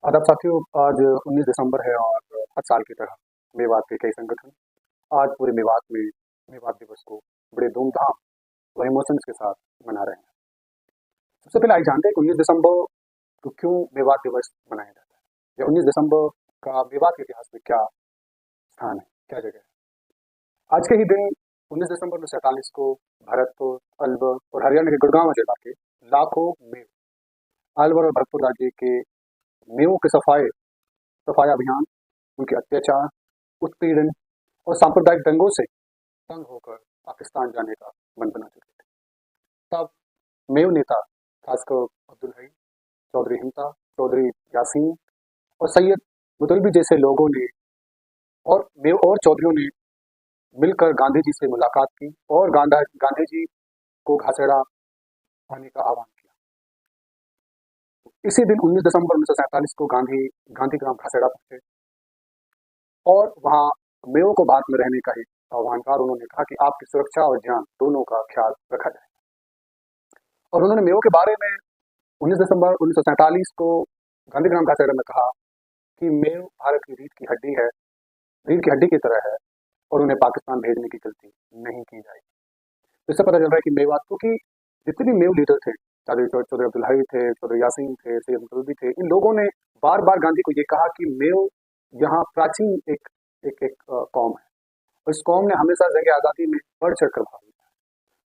आदाब साथियों, आज 19 दिसंबर है और हर साल की तरह मेवात के कई संगठन आज पूरे मेवात में मेवात दिवस को बड़े धूमधाम और इमोशंस के साथ मना रहे हैं। सबसे पहले आज जानते हैं कि 19 दिसंबर को क्यों मेवात दिवस मनाया जाता है या 19 दिसंबर का मेवात के इतिहास में क्या स्थान है, क्या जगह है। आज के ही दिन 19 दिसंबर 1947 को भरतपुर, अलवर और हरियाणा के गुड़गांव जिला के लाखों मेव, अलवर और भरतपुर राज्य के मेवों के सफाई अभियान, उनके अत्याचार, उत्पीड़न और सांप्रदायिक दंगों से तंग होकर पाकिस्तान जाने का मन बना चुके थे। तब मेव नेता खासकर अब्दुल हई, चौधरी हिंसा, चौधरी यासीन और सैयद मुतलबी जैसे लोगों ने और मेव और चौधरियों ने मिलकर गांधी जी से मुलाकात की और गांधी जी को घासेड़ा आने का आह्वान किया। इसी दिन 19 दिसंबर 1947 को गांधीग्राम घासेड़ा पहुंचे और वहां मेव को भारत में रहने का ही आह्वान था और उन्होंने कहा कि आपकी सुरक्षा और जान दोनों का ख्याल रखा जाए। और उन्होंने मेव के बारे में 19 दिसंबर 1947 को गांधीग्राम घासेड़ा में कहा कि मेव भारत की रीढ़ की हड्डी की तरह है और उन्हें पाकिस्तान भेजने की गलती नहीं की जाएगी। इससे पता चल रहा है कि मेवात, क्योंकि जितने भी मेव लीडर थे, चौधरी अब्दुल हई थे, चौधरी यासीन थे, सैयद मुतलबी थे, इन लोगों ने बार बार गांधी को ये कहा कि मेव यहाँ प्राचीन एक एक एक कौम है और इस कौम ने हमेशा जंग आज़ादी में बढ़ चढ़ कर भाग लिया है,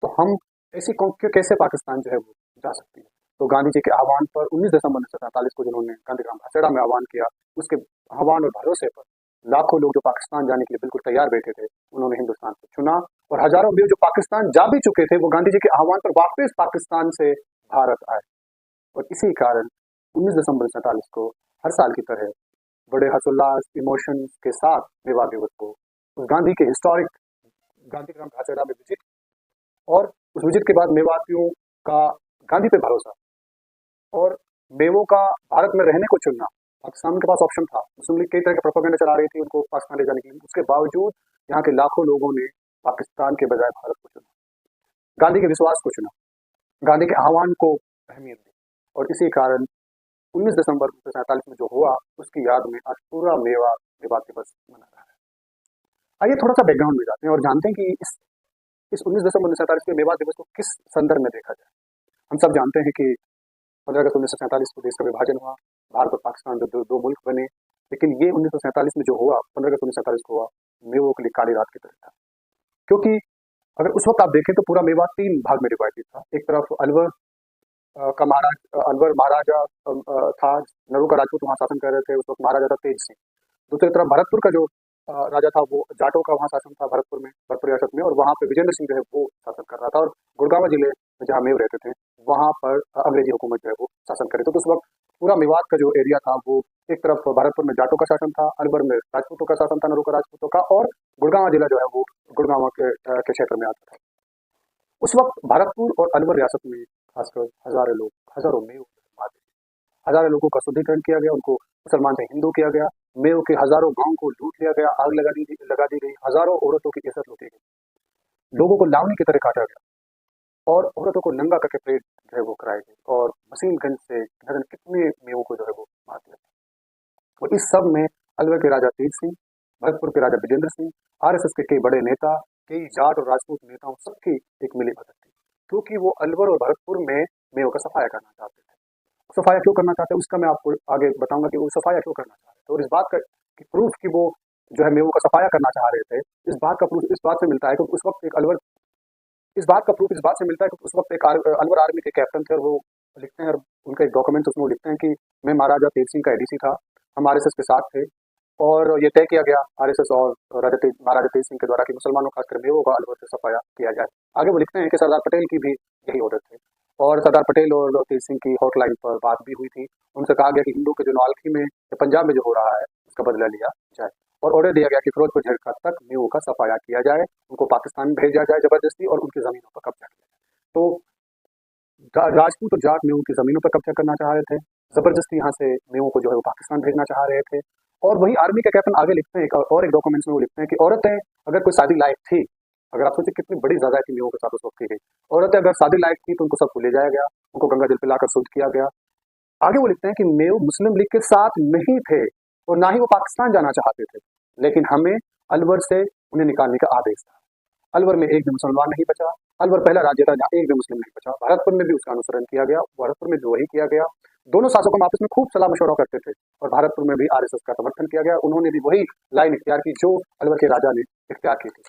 तो हम ऐसी कौम कैसे पाकिस्तान जो है वो जा सकती है। तो गांधी जी के आह्वान पर 19 दिसंबर 1947 को जिन्होंने गांधीग्राम घासेड़ा में आह्वान किया, उसके आह्वान और भरोसे पर लाखों लोग जो पाकिस्तान जाने के लिए बिल्कुल तैयार बैठे थे, उन्होंने हिंदुस्तान को चुना और हजारों लोग जो पाकिस्तान जा भी चुके थे, वो गांधी जी के आह्वान पर वापस पाकिस्तान से भारत आए। और इसी कारण 19 दिसंबर 1947 को हर साल की तरह बड़े हर्षोल्लास, इमोशन के साथ मेवात दिवस को उस गांधी के हिस्टोरिक गांधीग्राम घासेड़ा में विजिट, और उस विजिट के बाद मेवातियों का गांधी पे भरोसा और मेवों का भारत में रहने को चुनना। पाकिस्तान के पास ऑप्शन था, मुस्लिम लीग कई तरह के प्रोपेगेंडा चला रही थी उनको पाकिस्तान ले जाने के लिए, उसके बावजूद यहाँ के लाखों लोगों ने पाकिस्तान के बजाय भारत को चुना, गांधी के विश्वास को चुना, गांधी के आह्वान को अहमियत दी। और इसी कारण 19 दिसंबर 1947 में जो हुआ, उसकी याद में आज पूरा मेवात दिवस मना रहा है। आइए थोड़ा सा बैकग्राउंड में जाते हैं और जानते हैं कि इस 19 दिसंबर 1947 के मेवात दिवस को किस संदर्भ में देखा जाए। हम सब जानते हैं कि 15 अगस्त 1947 को देश का विभाजन हुआ, भारत और पाकिस्तान जो दो मुल्क बने, लेकिन ये 1947 में जो हुआ, 15 अगस्त 1947 को हुआ, मेवों के लिए काली रात की तरह था। क्योंकि अगर उस वक्त आप देखें तो पूरा मेवात 3 भाग में डिवाइडेड था। एक तरफ अलवर महाराजा था, नरू का राजपूत वहाँ शासन कर रहे थे, उस वक्त महाराजा था तेज सिंह। दूसरी तरफ भरतपुर का जो राजा था, वो जाटों का वहाँ शासन था भरतपुर रियासत में, और वहाँ पे विजेंद्र सिंह जो है वो शासन कर रहा था। और गुड़गांव जिले में जहाँ मेव रहते थे, वहाँ पर अंग्रेजी हुकूमत जो है वो शासन कर रही थी। तो उस वक्त पूरा मेवात का जो एरिया था, वो एक तरफ भरतपुर में जाटों का शासन था, अलवर में राजपूतों का शासन था, नरू का राजपूतों का, और गुड़गांव जिला जो है वो गुड़गांव के क्षेत्र में आता था। उस वक्त भरतपुर और अलवर रियासत में खासकर हजारों मेव, हजारों लोगों का शुद्धिकरण किया गया, उनको मुसलमान से हिंदू किया गया, मेव के हजारों गांव को लूट लिया गया, आग लगा दी गई, हजारों औरतों की इज्जत लूटी गई, लोगों को लावनी की तरह काटा गया और औरतों को नंगा करके परेड जो है वो कराई गई, और मशीन गन से न जाने कितने मेवों को जो है वो मार दिया गया। और इस सब में अलवर के राजा तेज सिंह, भरतपुर के राजा विजेंद्र सिंह, आरएसएस के कई बड़े नेता, कई जाट और राजपूत नेताओं, सबकी एक मिली भगत थी, क्योंकि वो अलवर और भरतपुर में मेव का सफाया करना चाहते थे। सफाया क्यों करना चाहते हैं उसका मैं आपको आगे बताऊंगा कि वो सफाया क्यों करना चाह रहे थे। और इस बात का प्रूफ कि वो जो है मेवों का सफाया करना चाह रहे थे, इस बात का प्रूफ इस बात से मिलता है कि उस वक्त एक अलवर इस बात का प्रूफ इस बात से मिलता है कि उस वक्त एक अलवर आर्मी के कैप्टन थे, और वो लिखते हैं, और उनका एक डॉक्यूमेंट उसमें वो लिखते हैं कि मैं महाराजा तेज सिंह का एडीसी था, हम आरएसएस के साथ थे, और ये तय किया गया आरएसएस और महाराजा तेज सिंह के द्वारा कि मुसलमानों खासकर मेवों का अलवर से सफाया किया जाए। आगे वो लिखते हैं कि सरदार पटेल की भी यही ऑर्डर थे, और सरदार पटेल और तेज सिंह की हॉटलाइन पर बात भी हुई थी। उनसे कहा गया कि हिंदू के जो नौलखी में पंजाब में जो हो रहा है, उसका बदला लिया जाए, और ऑर्डर दिया गया कि फिरोजपुर झरखा तक मेवों का सफाया किया जाए, उनको पाकिस्तान में भेजा जाए जबरदस्ती, और उनकी जमीनों पर कब्जा किया जाए। तो राजपूत और जाट मेवों की जमीनों पर कब्जा करना चाह रहे थे, जबरदस्ती यहाँ से मेवों को जो है वो पाकिस्तान भेजना चाह रहे थे। और वही आर्मी के कैप्टन आगे लिखते हैं, एक डॉक्यूमेंट्स में वो लिखते हैं कि औरतें अगर कोई शादी लायक थी, अगर आप सोचिए कितनी बड़ी ज्यादा थी मेवों के साथ उस वक्त की गई, औरतें अगर शादी लायक थी तो उनको सबको ले जाया गया, उनको गंगा जल पिलाकर शुद्ध किया गया, आगे वो लिखते हैं कि मेव मुस्लिम लीग के साथ नहीं थे और ना ही वो पाकिस्तान जाना चाहते थे, लेकिन हमें अलवर से उन्हें निकालने का आदेश था। अलवर में एक भी मुसलमान नहीं बचा। अलवर पहला राज्य था जहाँ एक भी मुस्लिम नहीं बचा। भरतपुर में भी उसका अनुसरण किया गया, भरतपुर में भी वही किया गया। दोनों शासकों में आपस में खूब सलाह मशवरा करते थे और भरतपुर में भी आरएसएस का समर्थन किया गया। उन्होंने भी वही लाइन इख्तियार की जो अलवर के राजा ने इख्तियार की थी।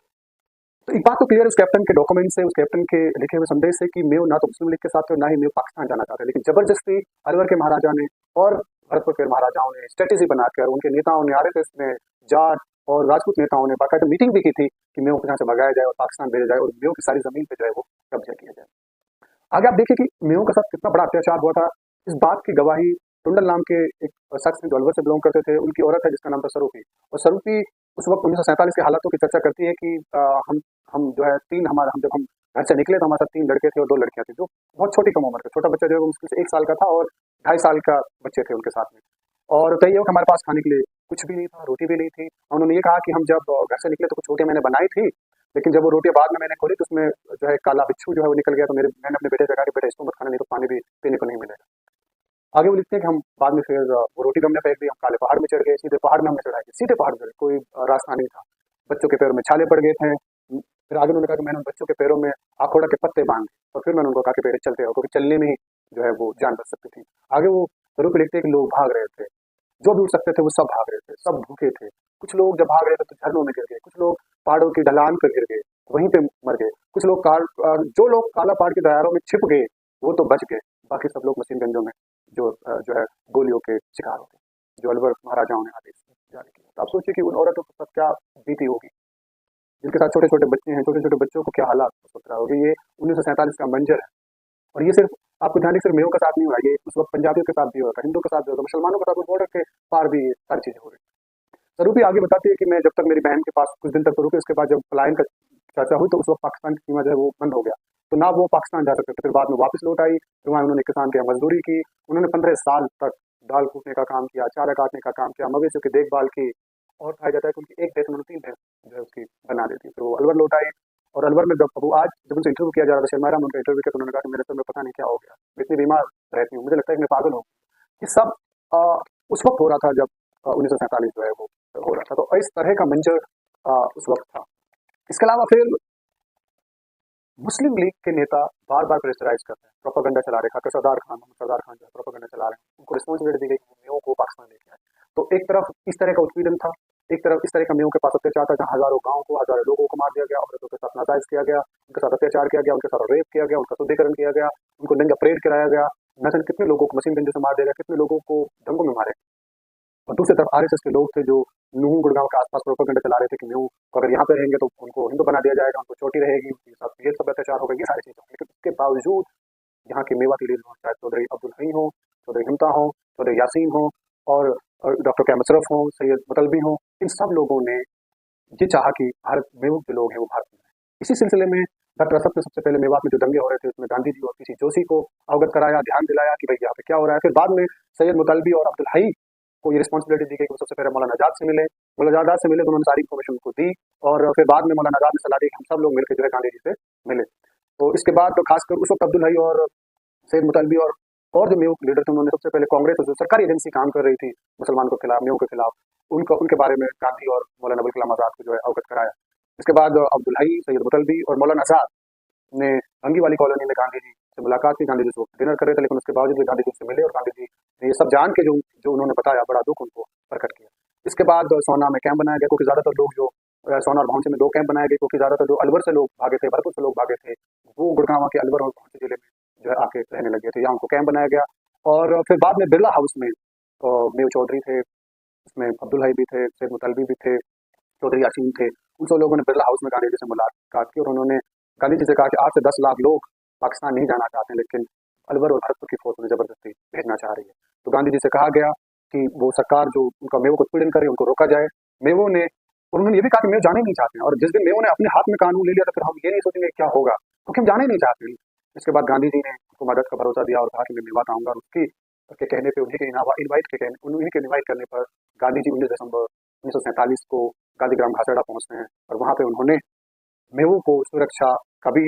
तो एक बात तो क्लियर, उस कैप्टन के डॉक्यूमेंट से, उस कैप्टन के लिखे हुए संदेश से, कि मेव ना तो मुस्लिम लीग के साथ थे और ना ही मेव पाकिस्तान जाना चाहते, लेकिन जबरदस्ती अलवर के महाराजा ने और भरतपुर के महाराजाओं ने स्ट्रेटेजी बनाकर, उनके नेताओं ने, आरएसएस ने, जाट और राजपूत नेताओं ने बाकायदा मीटिंग भी की थी कि मेव को यहाँ से भगाया जाए और पाकिस्तान भेजा जाए और मेव की सारी जमीन पे जो है वो कब्जा किया जाए। आगे आप देखिए कि मेव के साथ कितना बड़ा अत्याचार हुआ था। इस बात की गवाही टुंडल नाम के एक शख्स जो अलवर से बिलोंग करते थे, उनकी औरत है जिसका नाम था सरूपी। और सरूपी उस वक्त 1947 के हालातों की चर्चा करती है कि हम जो है हम जब हम घर से निकले तो हमारे साथ 3 लड़के थे और 2 लड़कियां थी, जो बहुत छोटी कम उम्र के। छोटा बच्चा जो है वो मुश्किल से 1 साल का था और 2.5 साल का बच्चे थे उनके साथ में। और तय हो कि हमारे पास खाने के लिए कुछ भी नहीं था, रोटी भी नहीं थी। उन्होंने ये कहा कि हम जब घर से निकले तो कुछ रोटियां मैंने बनाई थी, लेकिन जब वो रोटियां बाद में मैंने खोली तो उसमें जो है काला बिच्छू जो है वो निकल गया। तो मैंने अपने बेटे से कहा कि बेटा इसको मत खाना, नहीं तो पानी भी पीने को नहीं मिलेगा। आगे वो लिखते हैं कि हम बाद में फिर वो रोटी हमने फेंक दी, हम काले पहाड़ में चढ़ गए, सीधे पहाड़ में हमने चढ़ाई, सीधे पहाड़ चढ़े, कोई रास्ता नहीं था। बच्चों के पैरों में छाले पड़ गए थे। फिर आगे उन्होंने कहा कि मैंने उन बच्चों के पैरों में आखोड़ा के पत्ते बांधे और फिर मैंने उनको कहा कि बेटे चलते रहो, क्योंकि चलने में ही जो है वो जान बच सकती थी। आगे वो जरूर लिखते हैं कि लोग भाग रहे थे, जो भी उठ सकते थे वो सब भाग रहे थे, सब भूखे थे। कुछ लोग जब भाग रहे थे तो झरनों में गिर गए, कुछ लोग पहाड़ों की ढलान पर गिर गए, वहीं पे मर गए। कुछ लोग जो लोग काला पहाड़ के दरारों में छिप गए वो तो बच गए, बाकी सब लोग मशीन गंजों में जो है गोलियों के शिकार हो गए, जो अलवर महाराजाओं ने आदेश जारी किया। तो आप सोचिए कि उन औरतों के साथ क्या बीती होगी, जिनके साथ छोटे छोटे बच्चे हैं, छोटे छोटे बच्चों को क्या हालात सोच रहा होगी। ये 1947 का मंजर है। और ये सिर्फ आपको ध्यान सिर्फ मेयों के साथ नहीं हुआ, ये उस वक्त पंजाबियों के साथ भी हुआ था, हिंदुओं के साथ भी हुआ था, मुसलमानों के साथ बॉर्डर के पार भी ये सारी चीजें हो रही थी। सरूपी आगे बताती है कि मैं जब तक मेरी बहन के पास कुछ दिन तक तो रुके, उसके बाद जब पलायन का चर्चा हुई तो उस वक्त पाकिस्तान की सीमा जो है वो बंद हो गया, तो ना वो पाकिस्तान जा सकते थे। फिर बाद में वापस लौट आई, फिर वहाँ उन्होंने किसान के यहाँ मजदूरी की। उन्होंने 15 साल तक दाल कूटने का काम किया, चारा काटने का काम किया, मवेशियों की देखभाल की। और कहा जाता है कि उनकी एक भैंस उन्होंने 3 भैंस जो है उसकी बना देती। फिर वो अलवर लौट आए और अलवर में जब वो आज जब उनसे इंटरव्यू किया जा रहा था, शर्मारा में उनका इंटरव्यू किया, तो उन्होंने कहा कि मेरे सर में पता नहीं क्या हो गया, मैं इतनी बीमार रहती हूँ, मुझे लगता है कि मैं पागल हूँ। ये सब उस वक्त हो रहा था जब 1947 जो है वो हो रहा था। तो इस तरह का मंजर उस वक्त था। इसके अलावा फिर मुस्लिम लीग के नेता बार बार प्रेशराइज करते हैं, प्रोपेगेंडा चला रहे, खाकर सरदार खान जो है प्रोपेगेंडा चला रहे हैं, उनको रिस्पॉन्सिबिलिटी दी गई कि मेयों को पाकिस्तान लेके आए। तो एक तरफ इस तरह का उत्पीड़न था, एक तरफ इस तरह का मेयों के पास अत्याचार था, जहाँ हजारों गाँव को, हजारों लोगों को मार दिया गया, औरतों के साथ नाजायज किया गया, उनके साथ अत्याचार किया गया, उनके साथ रेप किया गया, उनका शुद्धिकरण किया गया, उनको नंगा परेड कराया गया, न जाने कितने लोगों को मशीन गंजे से मार दिया गया, कितने लोगों को दंगों में मारे। और दूसरी तरफ आरएसएस के लोग थे जो नूह गुड़गांव के आसपास प्रोपेगेंडा चला रहे थे कि न्यू अगर यहाँ पे रहेंगे तो उनको हिंदू बना दिया जाएगा, उनको चोटी रहेगी, उनके साथ ये सब अत्याचार होगा, ये सारी चीजें होंगी। लेकिन उसके बावजूद यहाँ के मेवाती लीडर हों, चाहे चौधरी अब्दुल हई हो, चौधरी हिमता हो, चौधरी यासीन हो और डॉक्टर के मशरफ हो, सैयद मुतलबी हो, इन सब लोगों ने ये चाहा कि भारत मेवत जो लोग हैं वो भारत में रहें। इसी सिलसिले में डॉक्टर असद ने सबसे पहले मेवात में जो दंगे हो रहे थे उसमें गांधी जी और किसी जोशी को अवगत कराया, ध्यान दिलाया कि भाई यहाँ पे क्या हो रहा है। फिर बाद में सैयद मुतलबी और अब्दुल हई को ये रिस्पॉन्सिबिलिटी दी गई कि वो सबसे पहले मौलाना आजाद से मिले। मौलाना आजाद से मिले तो उन्होंने सारी इन्फॉर्मेशन उनको दी और फिर बाद में मौलाना आजाद ने सलाह दी कि हम सब लोग मिलकर जो है गांधी जी से मिले। तो इसके बाद तो खासकर उस वक्त अब्दुल हई और सैयद मुतलबी और जो मेव लीडर थे उन्होंने सबसे पहले कांग्रेस जो सरकारी एजेंसी काम कर रही थी मुसलमानों के खिलाफ, मेव के खिलाफ, उनके बारे में गांधी और मौलाना अबुल कलाम आजाद को जो है अवगत कराया। इसके बाद अब्दुल हई, सैयद मुतलबी और मौलाना आजाद ने भंगी वाली कॉलोनी में गांधी जी से मुलाकात की। गांधी जी से डिनर कर रहे थे, लेकिन उसके बावजूद भी गांधी जी से मिले और गांधी जी ने ये सब जान के जो जो उन्होंने बताया बड़ा दुख उनको प्रकट किया। इसके बाद सोना में कैंप बनाया गया, क्योंकि ज्यादातर लोग जो सोना और भौंसे में 2 कैंप बनाए गए, क्योंकि ज्यादातर जो अलवर से लोग भागे थे, भरतपुर से लोग भागे थे, वो गुड़गांव के अलवर और भौंसे जिले में जो है आके रहने लगे थे, यहाँ उनको कैंप बनाया गया। और फिर बाद में बिरला हाउस में मेव चौधरी थे, उसमें अब्दुल हई भी थे, सैयद मुतलबी भी थे, चौधरी यासीन थे। उन सब लोगों ने बिरला हाउस में गांधी जी से मुलाकात की और उन्होंने गांधी जी से कहा कि 8 से 10 लाख लोग पाकिस्तान नहीं जाना चाहते हैं, लेकिन अलवर और भरतपुर की फौज उन्हें जबरदस्ती भेजना चाह रही है। तो गांधी जी से कहा गया कि वो सरकार जो उनका मेवों को उत्पीड़न करे उनको रोका जाए। मेवों ने और उन्होंने ये भी कहा कि मेव जाने नहीं चाहते हैं, और जिस दिन मेवों ने अपने हाथ में कानून ले लिया तो फिर हम ये नहीं सोचेंगे क्या होगा, क्योंकि हम जाने नहीं चाहते हैं। इसके बाद गांधी जी ने उनको मदद का भरोसा दिया और कहा कि मैं मेवात आऊंगा, और उसकी के कहने पे उन्हीं के इन्वाइट करने पर गांधी जी 19 दिसंबर 1947 को गांधीग्राम घासड़ा पहुंचते हैं और वहां पे उन्होंने मेवों को सुरक्षा का भी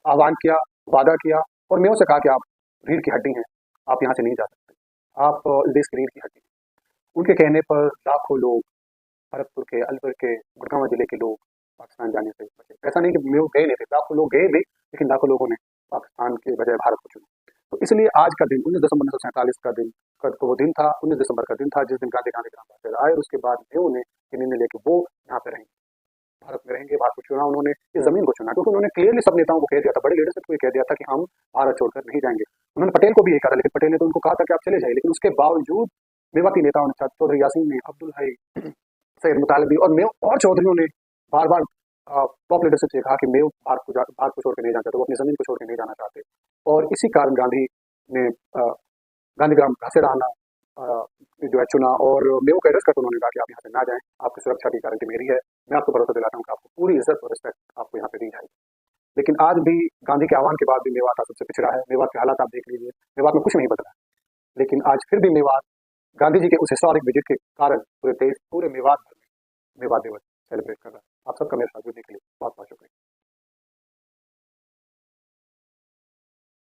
आह्वान किया, वादा किया और मेवों से कहा कि आप रीढ़ की हड्डी हैं, आप यहाँ से नहीं जा सकते, आप इस देश की रीढ़ की हड्डी हैं। उनके कहने पर लाखों लोग भरतपुर के, अलवर के, गुड़गांव जिले के लोग पाकिस्तान जाने से बचे। ऐसा नहीं कि मेव गए नहीं थे, लाखों लोग गए भी, लेकिन लाखों लोगों ने पाकिस्तान के बजाय भारत को चुना। तो इसलिए आज का दिन 19 दिसंबर 1947 का दिन को वो दिन था, 19 दिसंबर का दिन था जिस दिन गांधीग्राम भाषण आए, और उसके बाद मेव ने ये निर्णय लिया कि वो यहाँ पे रहेंगे, भारत में रहेंगे, भारत को चुना उन्होंने, इस जमीन को चुना, क्योंकि उन्होंने क्लियरली सब नेताओं को कह दिया था, बड़े लीडरशिप को ये कह दिया था कि हम भारत छोड़कर नहीं जाएंगे। उन्होंने पटेल को भी ये कहा था, लेकिन पटेल ने तो उनको कहा था कि आप चले जाइए, लेकिन उसके बावजूद मेवाती नेताओं ने, चौधरी यासीन ने, अब्दुल हई, सैयद मुतालिबी और मेव और चौधरियों ने बार बार टॉप लीडरशिप से कहा कि मेव भारत को छोड़ के नहीं जाना चाहते, वो अपनी जमीन को छोड़ के नहीं जाना चाहते। और इसी कारण गांधी ने गांधीग्राम घासीडाना जो है चुना, और मेव का एड्रेस करके उन्होंने कहा कि आप यहाँ से ना जाएं, आपकी सुरक्षा की गारंटी मेरी है, मैं आपको भरोसा दिलाता हूँ कि आपको पूरी इज्जत और रिस्पेक्ट आपको यहाँ पे दी जाएगी। लेकिन आज भी गांधी के आह्वान के बाद भी मेवात सबसे पिछड़ा है। मेवात के हालात आप देख लीजिए, मेवात में कुछ नहीं बदला है, लेकिन आज फिर भी मेवात गांधी जी के उस हिस्टोरिक विजिट के कारण पूरे देश, पूरे मेवात भर में मेवात दिवस सेलिब्रेट कर रहा है। आप सबका मेरे साथ जुड़ने के लिए बहुत बहुत शुक्रिया।